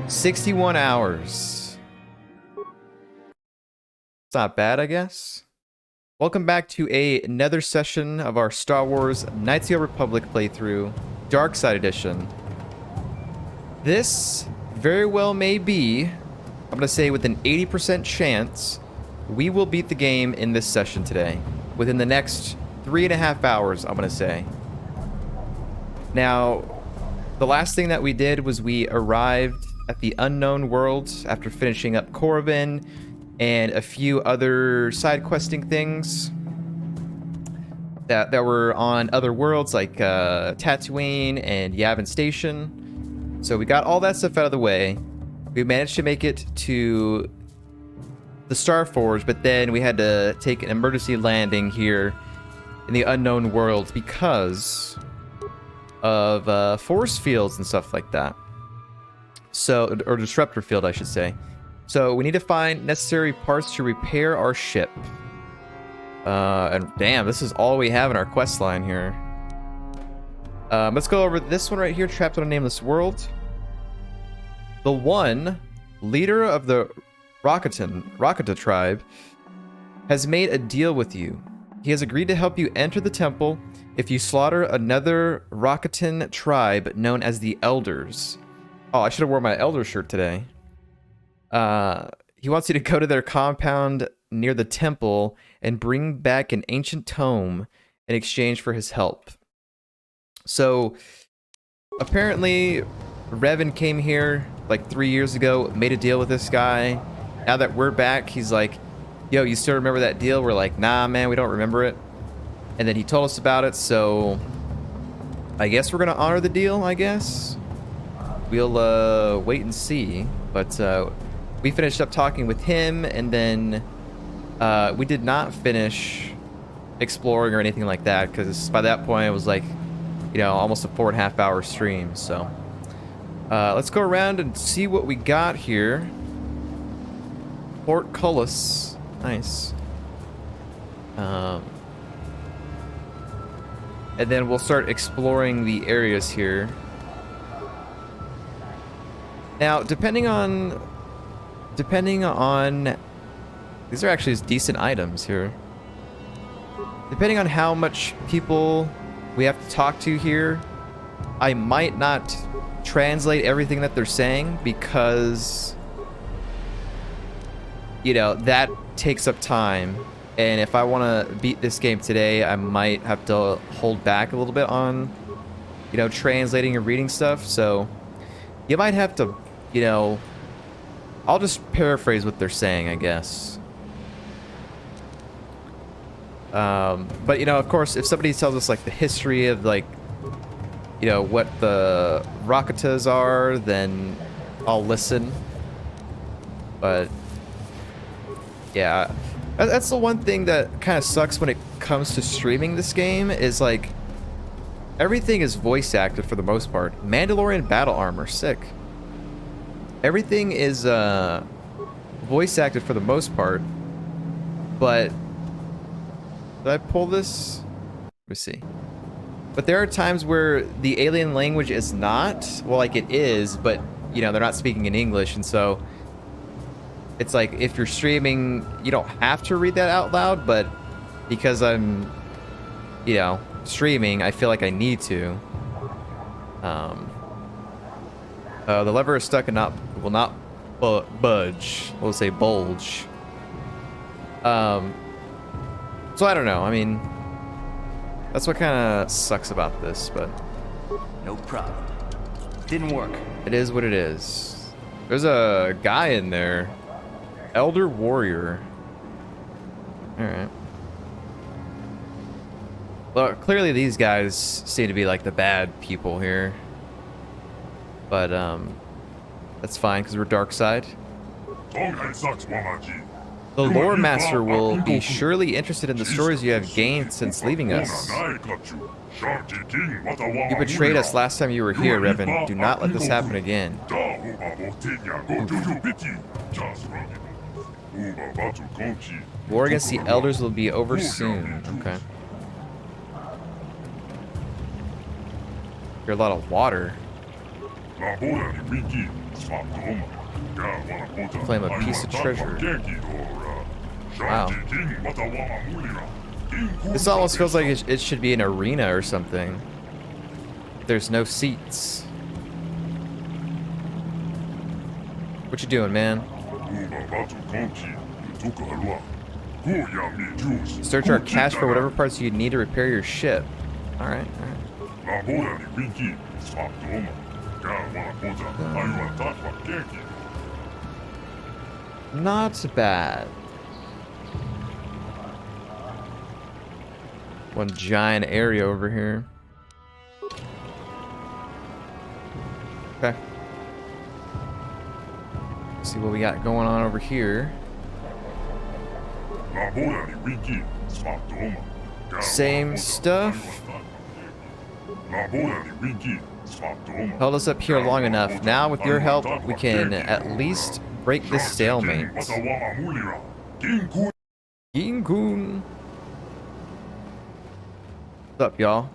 61 hours. It's not bad, I guess. Welcome back to another session of our Star Wars Knights of the Old Republic playthrough, Dark Side Edition. This very well may be, I'm going to say with an 80% chance, we will beat the game in this session today. Within the next 3.5 hours, I'm going to say. Now, the last thing that we did was we arrived at the unknown world after finishing up Korriban and a few other side questing things that were on other worlds like Tatooine and Yavin Station. So we got all that stuff out of the way. We managed to make it to the Star Forge, but then we had to take an emergency landing here in the unknown world because of force fields and stuff like that. So, or disruptor field, I should say. So we need to find necessary parts to repair our ship. And damn, this is all we have in our quest line here. Let's go over this one right here, Trapped on a Nameless World. The one leader of the Rakatan tribe has made a deal with you. He has agreed to help you enter the temple if you slaughter another Rakatan tribe known as the Elders. Oh, I should have worn my Elder shirt today. He wants you to go to their compound near the temple and bring back an ancient tome in exchange for his help. So, apparently, Revan came here like 3 years ago, made a deal with this guy. Now that we're back, he's like, yo, you still remember that deal? We're like, nah, man, we don't remember it. And then he told us about it, so I guess we're going to honor the deal, I guess. We'll wait and see. But we finished up talking with him, and then we did not finish exploring or anything like that, because by that point it was like, you know, almost a 4.5 hour stream. So let's go around and see what we got here. Portcullis. Nice. And then we'll start exploring the areas here. Now, depending on these are actually decent items here. Depending on how much people we have to talk to here, I might not translate everything that they're saying because, you know, that takes up time. And if I want to beat this game today, I might have to hold back a little bit on, you know, translating and reading stuff. So you might have to, you know, I'll just paraphrase what they're saying, I guess. But, you know, of course, if somebody tells us, like, the history of, like, you know, what the Rakatas are, then I'll listen. But, yeah. That's the one thing that kind of sucks when it comes to streaming this game, is, like, everything is voice acted for the most part. Mandalorian battle armor, sick. Everything is voice acted for the most part, but did I pull this? Let me see. But there are times where the alien language is not, well, like it is, but you know, they're not speaking in English, and so it's like if you're streaming, you don't have to read that out loud, but because I'm, you know, streaming, I feel like I need to. The lever is stuck and will not budge. We'll say bulge. So I don't know. I mean, that's what kind of sucks about this, but no problem. Didn't work. It is what it is. There's a guy in there. Elder Warrior. Alright. Well, clearly these guys seem to be like the bad people here. But, that's fine, because we're dark side. The Loremaster will be surely interested in the stories you have gained since leaving us. You betrayed us last time you were here, Revan. Do not let this happen again. War against the Elders will be over soon. Okay. Hear a lot of water. Claim a piece of treasure. Wow. This almost feels like it should be an arena or something. There's no seats. What you doing, man? Search our cache for whatever parts you need to repair your ship. Alright, alright. Not bad. One giant area over here. Okay. Let's see what we got going on over here. Same stuff. Held us up here long enough. Now, with your help, we can at least break this stalemate. King-kun. What's up, y'all?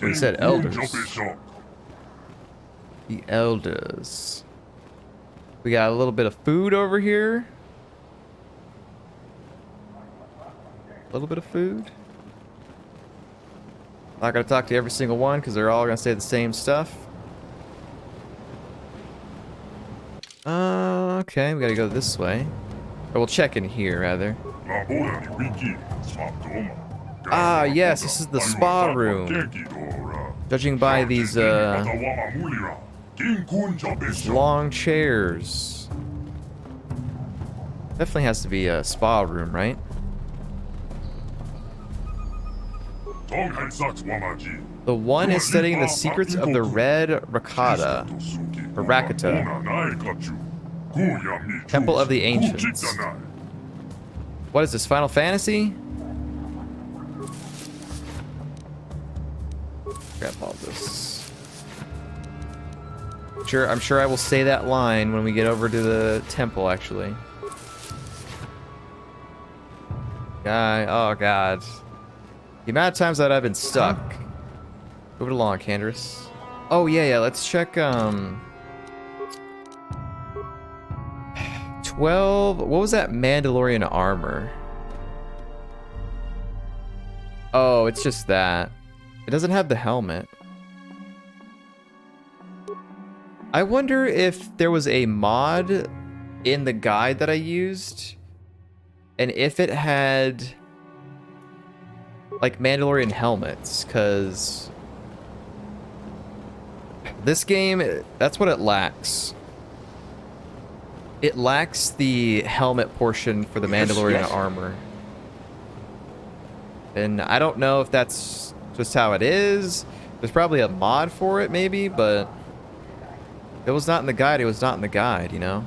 He said elders. The elders. We got a little bit of food over here. A little bit of food. Not gonna talk to every single one because they're all gonna say the same stuff. Okay, we gotta go this way. Or we'll check in here, rather. Ah, yes, this is the spa room. Judging by these long chairs. Definitely has to be a spa room, right? The one is studying the secrets of the red Rakata, or Rakata, Temple of the Ancients. What is this, Final Fantasy? Grab all this. Sure, I'm sure I will say that line when we get over to the temple, actually. Guy, oh god. The amount of times that I've been stuck. Move it along, Candace. Oh yeah, let's check 12. What was that Mandalorian armor? Oh, it's just that. It doesn't have the helmet. I wonder if there was a mod in the guide that I used, and if it had like Mandalorian helmets, because this game, that's what it lacks. It lacks the helmet portion for the Mandalorian armor. And I don't know if that's just how it is. There's probably a mod for it, maybe, but if it was not in the guide, it was not in the guide, you know?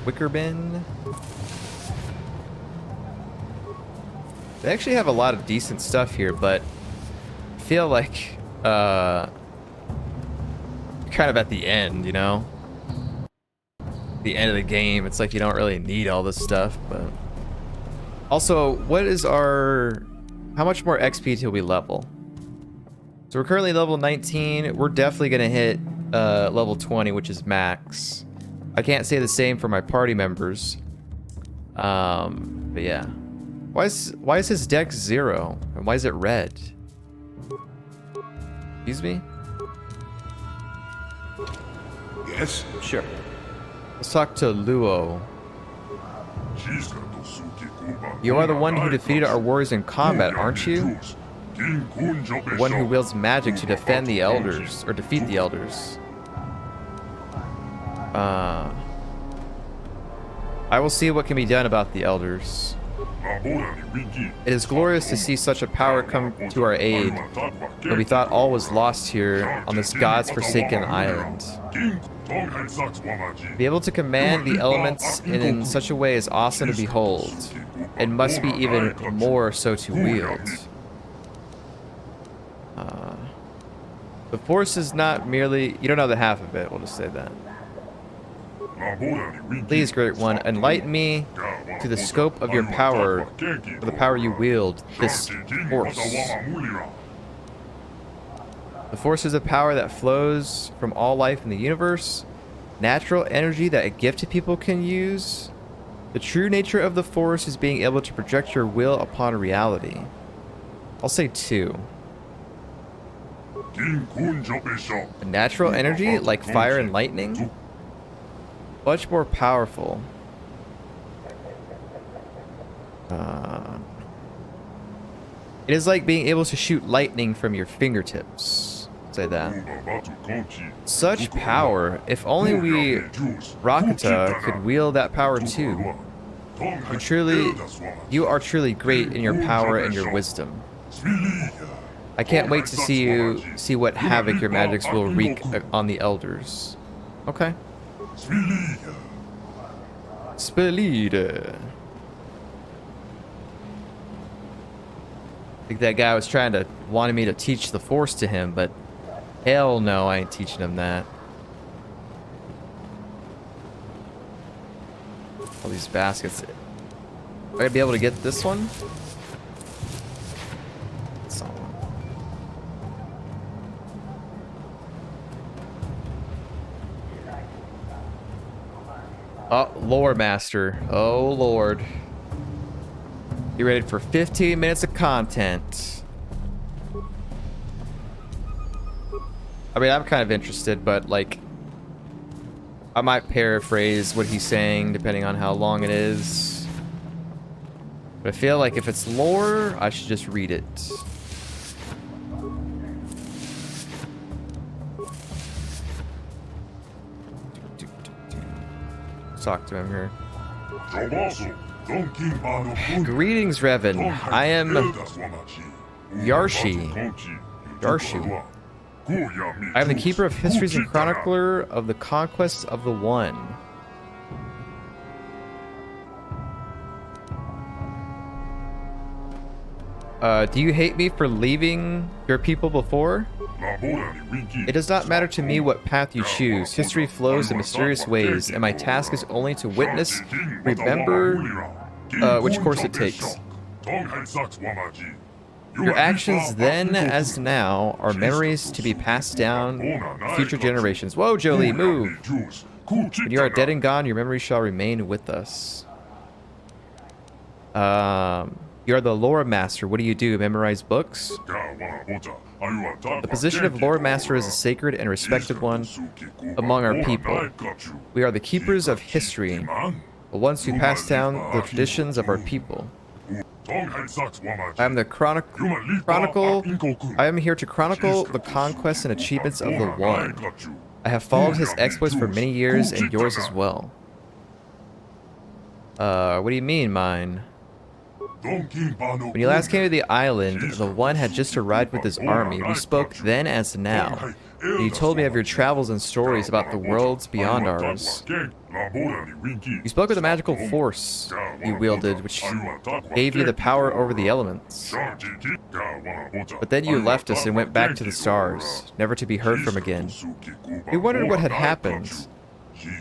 Wicker bin. They actually have a lot of decent stuff here, but I feel like kind of at the end, you know? The end of the game, it's like you don't really need all this stuff, but also, what is our, how much more XP till we level? So we're currently level 19. We're definitely gonna hit level 20, which is max. I can't say the same for my party members. But yeah. Why is his dex 0? And why is it red? Excuse me? Yes, sure. Let's talk to Luo. You are the one who defeated our warriors in combat, aren't you? The one who wields magic to defend the elders, or defeat the elders. I will see what can be done about the elders. It is glorious to see such a power come to our aid, but we thought all was lost here on this god's forsaken island. Be able to command the elements in such a way is awesome to behold, and must be even more so to wield. The force is not merely... You don't know the half of it, we'll just say that. Please, Great One, enlighten me to the scope of your power, for the power you wield, this force. The force is a power that flows from all life in the universe, natural energy that a gifted people can use. The true nature of the force is being able to project your will upon reality. I'll say 2. A natural energy, like fire and lightning? Much more powerful. It is like being able to shoot lightning from your fingertips. Say that. Such power. If only we, Rakata, could wield that power too. You are truly great in your power and your wisdom. I can't wait to see what havoc your magics will wreak on the elders. Okay. Spelida. I think that guy was wanted me to teach the force to him, but hell no, I ain't teaching him that. All these baskets. Am I gonna be able to get this one? Oh, Loremaster. Oh, Lord. You ready for 15 minutes of content? I mean, I'm kind of interested, but, like, I might paraphrase what he's saying depending on how long it is. But I feel like if it's lore, I should just read it. Talk to him here. Greetings, Revan. I am Gjrashi. I am the keeper of histories and chronicler of the conquests of the One. Do you hate me for leaving your people before? It does not matter to me what path you choose. History flows in mysterious ways, and my task is only to witness, remember which course it takes. Your actions then, as now, are memories to be passed down to future generations. Whoa, Jolie, move! When you are dead and gone, your memories shall remain with us. You are the Loremaster. What do you do? Memorize books? The position of Loremaster is a sacred and respected one among our people. We are the keepers of history, the ones who pass down the traditions of our people. I am the I am here to chronicle the conquests and achievements of the One. I have followed his exploits for many years, and yours as well. What do you mean, mine? When you last came to the island, the One had just arrived with his army. We spoke then as now. And you told me of your travels and stories about the worlds beyond ours. You spoke of the magical force you wielded, which gave you the power over the elements. But then you left us and went back to the stars, never to be heard from again. We wondered what had happened,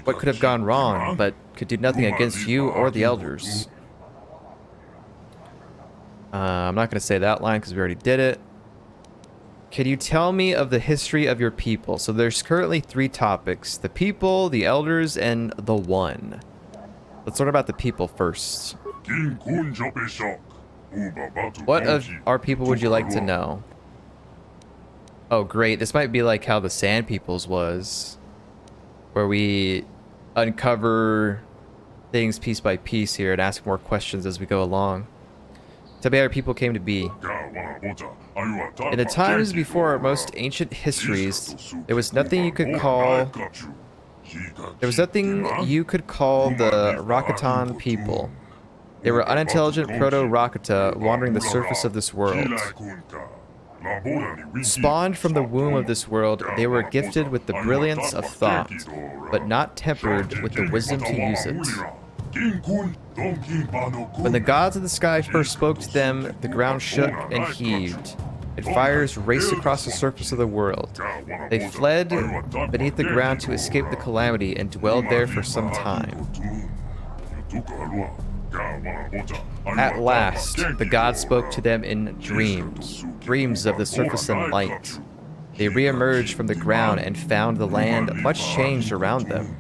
what could have gone wrong, but could do nothing against you or the elders. I'm not going to say that line because we already did it. Can you tell me of the history of your people? So there's currently 3 topics. The people, the elders, and the One. Let's learn about the people first. What of our people would you like to know? Oh, great. This might be like how the Sand Peoples was, where we uncover things piece by piece here and ask more questions as we go along. Tell me how our people came to be. In the times before our most ancient histories, there was nothing you could call the Rakatan people. They were unintelligent proto-Rakata wandering the surface of this world. Spawned from the womb of this world, they were gifted with the brilliance of thought, but not tempered with the wisdom to use it. When the gods of the sky first spoke to them, the ground shook and heaved. and fires raced across the surface of the world. They fled beneath the ground to escape the calamity and dwelled there for some time. At last, the gods spoke to them in dreams, dreams of the surface and light. They re-emerged from the ground and found the land much changed around them.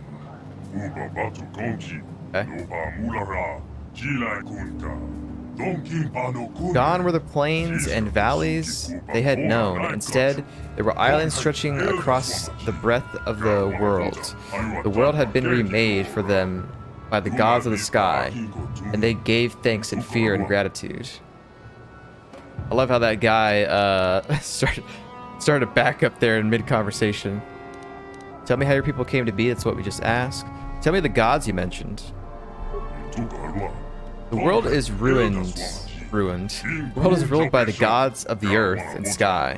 Okay. Gone were the plains and valleys they had known. Instead, there were islands stretching across the breadth of the world. The world had been remade for them by the gods of the sky, and they gave thanks in fear and gratitude. I love how that guy started to back up there in mid-conversation. Tell me how your people came to be. That's what we just asked. Tell me the gods you mentioned. The world is ruined. The world is ruled by the gods of the earth and sky.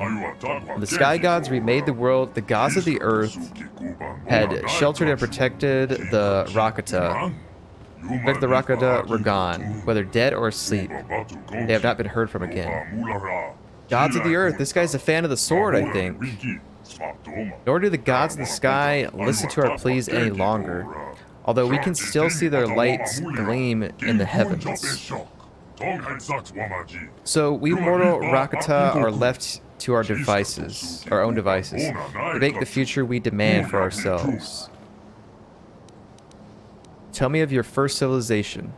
When the sky gods remade the world, the gods of the earth had sheltered and protected the Rakata. The Rakata were gone, whether dead or asleep. They have not been heard from again. Gods of the earth. This guy's a fan of the sword, I think. Nor do the gods of the sky listen to our pleas any longer, although we can still see their lights gleam in the heavens. So we mortal Rakata are left to our devices, our own devices, to make the future we demand for ourselves. Tell me of your first civilization.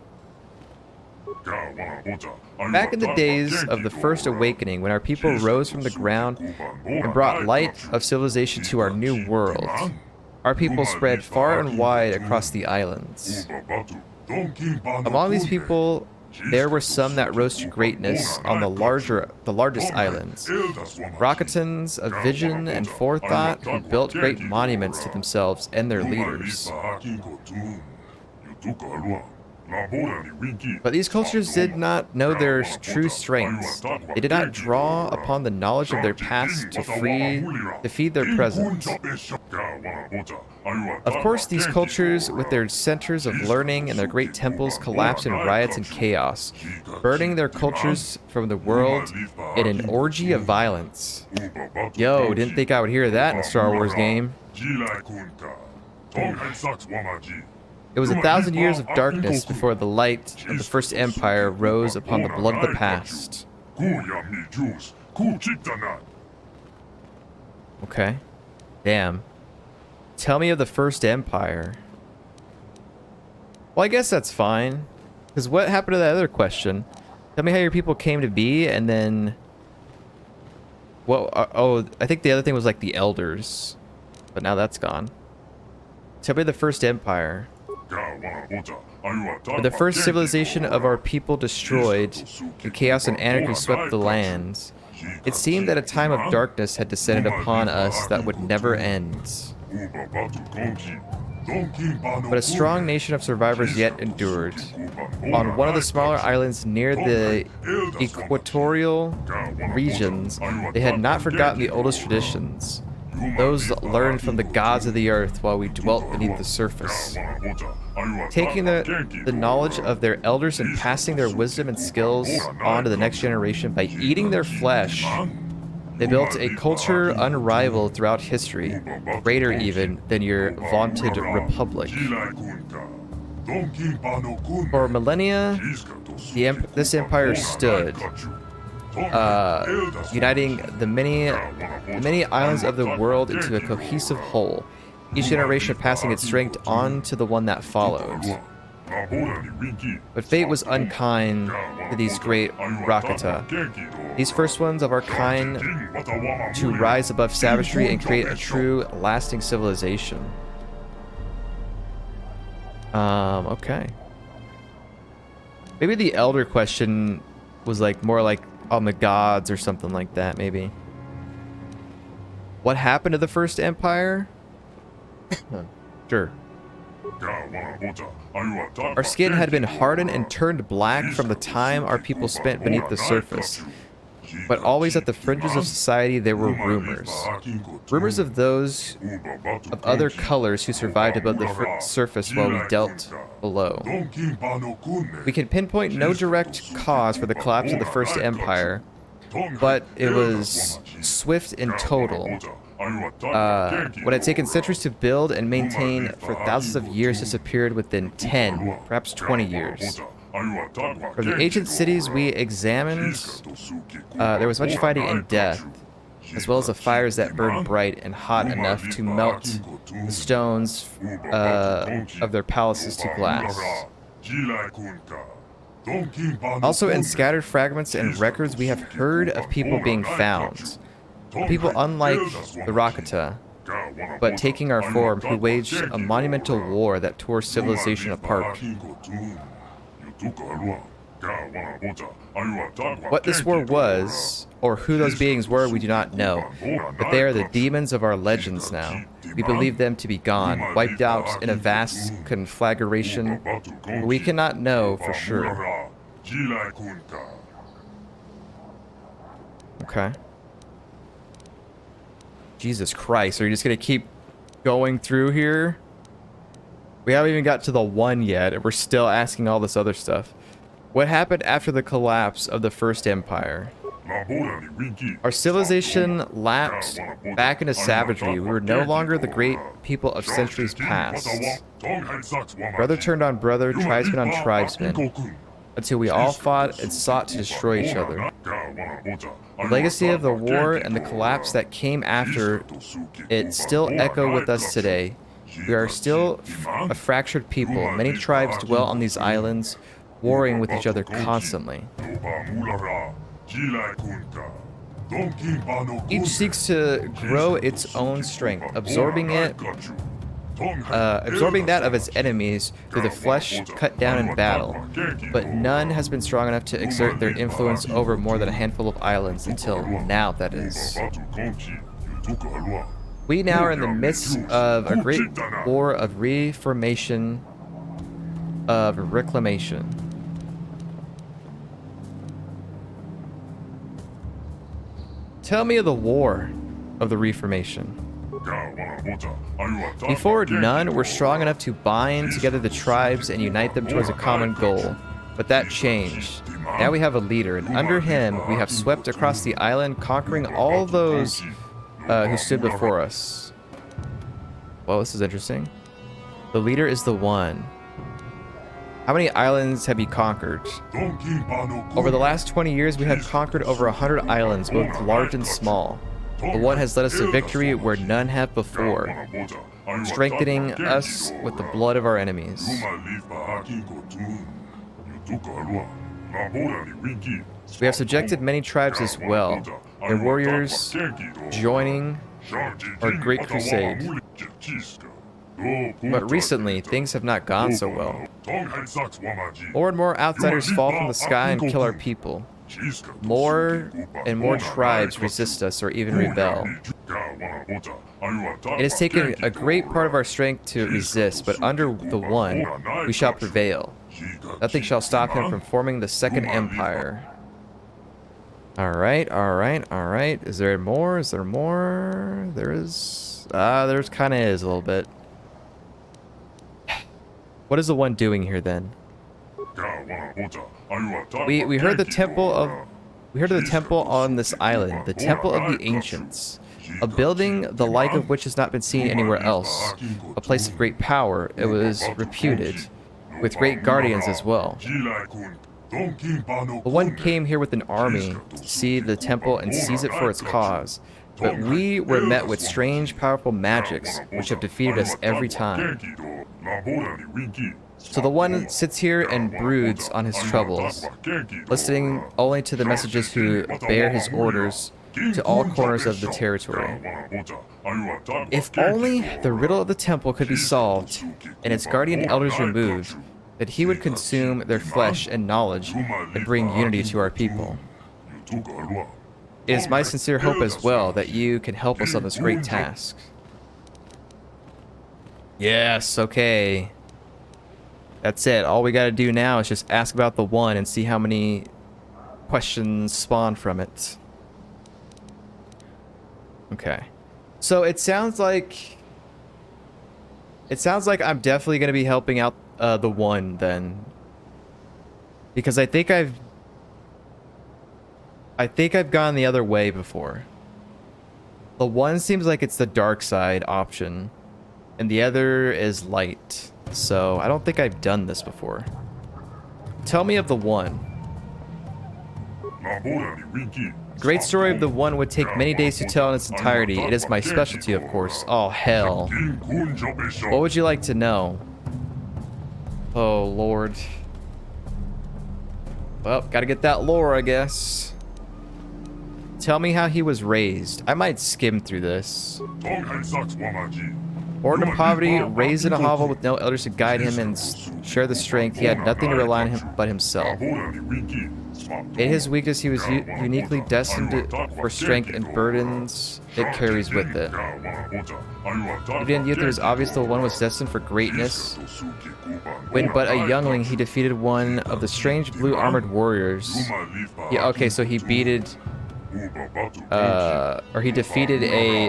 Back in the days of the first awakening, when our people rose from the ground and brought light of civilization to our new world, our people spread far and wide across the islands. Among these people, there were some that rose to greatness on the largest islands. Rakatans of vision and forethought who built great monuments to themselves and their leaders. But these cultures did not know their true strengths. They did not draw upon the knowledge of their past to feed their present. Of course, these cultures, with their centers of learning and their great temples, collapsed in riots and chaos, burning their cultures from the world in an orgy of violence. Yo, didn't think I would hear that in a Star Wars game. It was 1,000 years of darkness before the light of the First Empire rose upon the blood of the past. Okay. Damn. Tell me of the First Empire. Well, I guess that's fine. Because what happened to that other question? Tell me how your people came to be, and then... Well, oh, I think the other thing was like the elders. But now that's gone. Tell me the First Empire. When the first civilization of our people destroyed, and chaos and anarchy swept the lands, it seemed that a time of darkness had descended upon us that would never end. But a strong nation of survivors yet endured. On one of the smaller islands near the equatorial regions, they had not forgotten the oldest traditions. Those learned from the gods of the earth while we dwelt beneath the surface. Taking the knowledge of their elders and passing their wisdom and skills on to the next generation by eating their flesh, they built a culture unrivaled throughout history, greater even than your vaunted republic. For millennia, this empire stood, uniting the many islands of the world into a cohesive whole, each generation passing its strength on to the one that followed. But fate was unkind to these great Rakata, these first ones of our kind to rise above savagery and create a true, lasting civilization. Okay. Maybe the elder question was like more like on the gods or something like that, maybe. What happened to the First Empire? Sure. Our skin had been hardened and turned black from the time our people spent beneath the surface. But always at the fringes of society there were rumors. Rumors of those of other colors who survived above the surface while we dealt below. We can pinpoint no direct cause for the collapse of the First Empire, but it was swift in total. What had taken centuries to build and maintain for thousands of years disappeared within 10, perhaps 20 years. From the ancient cities we examined, there was much fighting and death, as well as the fires that burned bright and hot enough to melt the stones of their palaces to glass. Also, in scattered fragments and records, we have heard of people being found. People unlike the Rakata, but taking our form, who waged a monumental war that tore civilization apart. What this war was, or who those beings were, we do not know, but they are the demons of our legends now. We believe them to be gone, wiped out in a vast conflagration, but we cannot know for sure. Okay. Jesus Christ, are you just gonna keep going through here? We haven't even got to the one yet, and we're still asking all this other stuff. What happened after the collapse of the First Empire? Our civilization lapsed back into savagery. We were no longer the great people of centuries past. Brother turned on brother, tribesman on tribesman, until we all fought and sought to destroy each other. The legacy of the war and the collapse that came after it still echo with us today. We are still a fractured people. Many tribes dwell on these islands, warring with each other constantly. Each seeks to grow its own strength, absorbing that of its enemies through the flesh cut down in battle. But none has been strong enough to exert their influence over more than a handful of islands until now, that is. We now are in the midst of a great war of reclamation. Tell me of the war of the Reformation. Before, none were strong enough to bind together the tribes and unite them towards a common goal. But that changed. Now we have a leader, and under him we have swept across the island, conquering all those who stood before us. Well, this is interesting. The leader is the one. How many islands have you conquered? Over the last 20 years, we have conquered over 100 islands, both large and small. The one has led us to victory where none have before, strengthening us with the blood of our enemies. We have subjected many tribes as well, their warriors joining our great crusade. But recently, things have not gone so well. More and more outsiders fall from the sky and kill our people. More and more tribes resist us or even rebel. It has taken a great part of our strength to resist, but under the One, we shall prevail. Nothing shall stop him from forming the Second Empire. Alright, alright, alright. Is there more? Is there more? There is... there's kinda is a little bit. What is the One doing here then? We heard the temple on this island, the temple of the ancients, a building the like of which has not been seen anywhere else, a place of great power. It was reputed, with great guardians as well. The One came here with an army to see the temple and seize it for its cause, but we were met with strange, powerful magics which have defeated us every time. So the One sits here and broods on his troubles, listening only to the messages who bear his orders to all corners of the territory. If only the riddle of the temple could be solved and its guardian elders removed, that he would consume their flesh and knowledge and bring unity to our people. It is my sincere hope as well that you can help us on this great task. Yes, okay. That's it. All we gotta do now is just ask about the One and see how many questions spawn from it. Okay. So it sounds like I'm definitely gonna be helping out the One then. Because I think I think I've gone the other way before. The one seems like it's the dark side option, and the other is light. So I don't think I've done this before. Tell me of the one. The great story of the one would take many days to tell in its entirety. It is my specialty, of course. Oh, hell. What would you like to know? Oh, Lord. Well, gotta get that lore, I guess. Tell me how he was raised. I might skim through this. Born in poverty, raised in a hovel with no elders to guide him and share the strength, he had nothing to rely on him but himself. In his weakness, he was uniquely destined for strength and burdens it carries with it. Even in youth, it was obvious the one was destined for greatness. When but a youngling, he defeated one of the strange blue-armored warriors. Yeah, okay, so he defeated a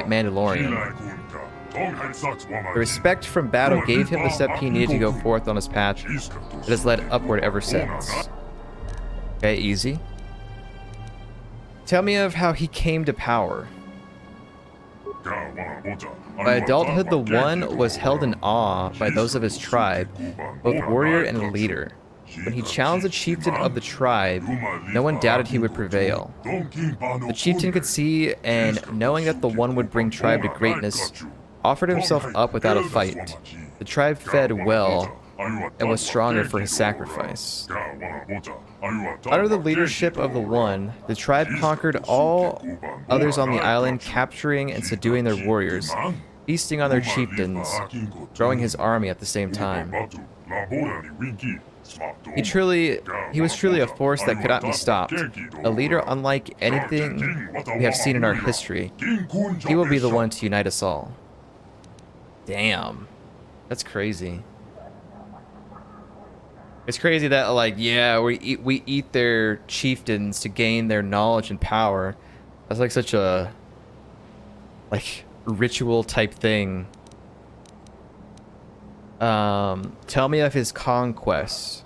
Mandalorian. The respect from battle gave him the step he needed to go forth on his path that has led upward ever since. Okay, easy. Tell me of how he came to power. By adulthood, the one was held in awe by those of his tribe, both warrior and leader. When he challenged the chieftain of the tribe, no one doubted he would prevail. The chieftain could see, and knowing that the one would bring tribe to greatness, offered himself up without a fight. The tribe fed well and was stronger for his sacrifice. Under the leadership of the One, the tribe conquered all others on the island, capturing and subduing their warriors, feasting on their chieftains, growing his army at the same time. He was truly a force that could not be stopped, a leader unlike anything we have seen in our history. He will be the one to unite us all. Damn. That's crazy. It's crazy that, like, yeah, we eat their chieftains to gain their knowledge and power. That's like such a, like, ritual type thing. Tell me of his conquests.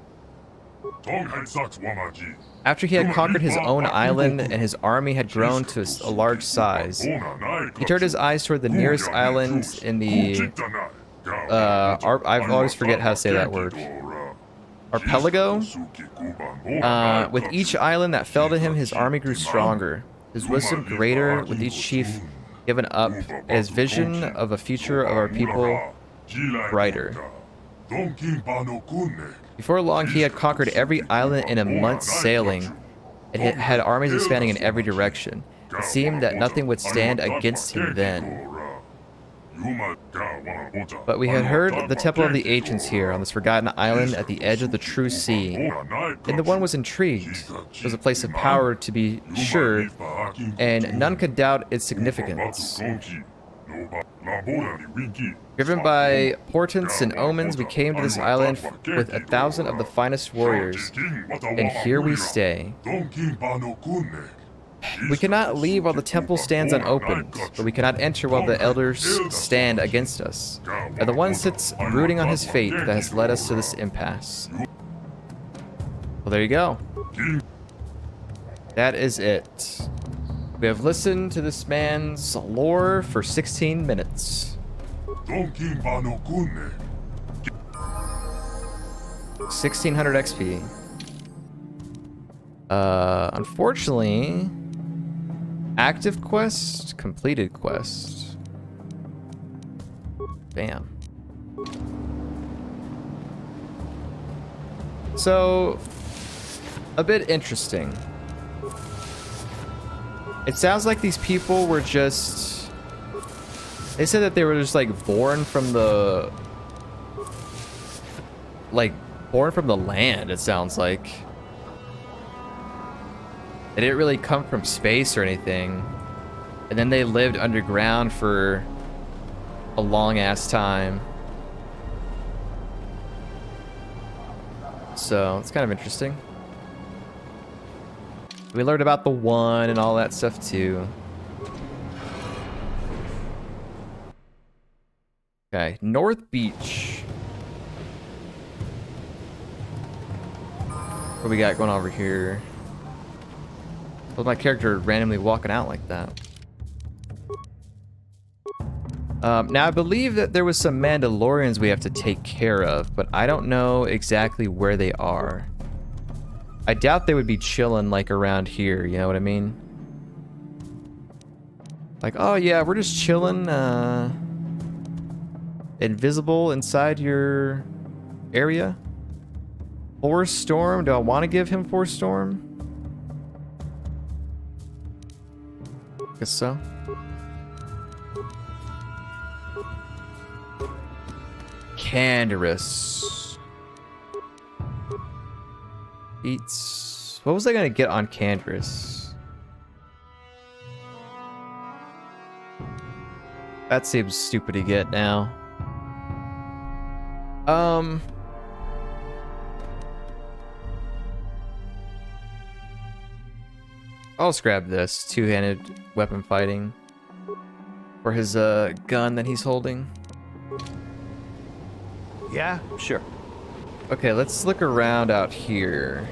After he had conquered his own island and his army had grown to a large size, he turned his eyes toward the nearest island in the... I always forget how to say that word. Archipelago? With each island that fell to him, his army grew stronger, his wisdom greater with each chief given up, and his vision of a future of our people brighter. Before long, he had conquered every island in a month's sailing, and had armies expanding in every direction. It seemed that nothing would stand against him then. But we had heard the temple of the ancients here on this forgotten island at the edge of the true sea, and the one was intrigued. It was a place of power, to be sure, and none could doubt its significance. Driven by portents and omens, we came to this island with 1,000 of the finest warriors, and here we stay. We cannot leave while the temple stands unopened, but we cannot enter while the elders stand against us. And the one sits brooding on his fate that has led us to this impasse. Well, there you go. That is it. We have listened to this man's lore for 16 minutes. 1600 XP. Unfortunately, active quest, completed quest. Bam. So, a bit interesting. It sounds like these people were just... They said that they were just, like, born from the... Like, born from the land, it sounds like. They didn't really come from space or anything. And then they lived underground for a long-ass time. So, it's kind of interesting. We learned about the one and all that stuff too. Okay, North Beach. What we got going on over here? With my character randomly walking out like that. Now, I believe that there was some Mandalorians we have to take care of, but I don't know exactly where they are. I doubt they would be chilling, like, around here, you know what I mean? Like, oh yeah, we're just chilling, invisible inside your area. Force Storm, do I want to give him Force Storm? Guess so. Canderous. Beats. What was I gonna get on Canderous? That seems stupid to get now. I'll just grab this two-handed weapon fighting for his gun that he's holding. Yeah, sure. Okay, let's look around out here.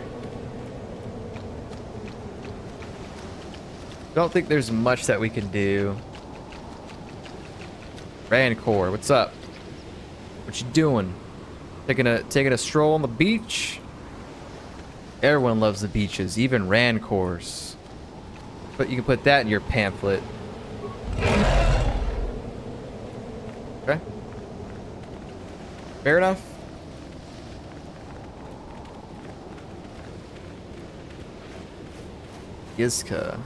Don't think there's much that we can do. Rancor, what's up? What you doing? Taking a stroll on the beach? Everyone loves the beaches, even Rancors. But you can put that in your pamphlet. Okay. Fair enough. Yizka.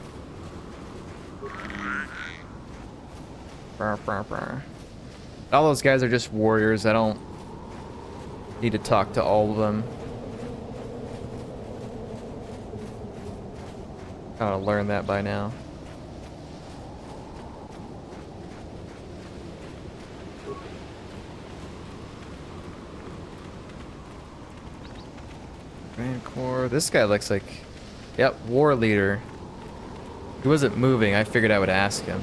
All those guys are just warriors. I don't need to talk to all of them. I ought to learn that by now. Rancor. This guy looks like... Yep, war leader. He wasn't moving. I figured I would ask him.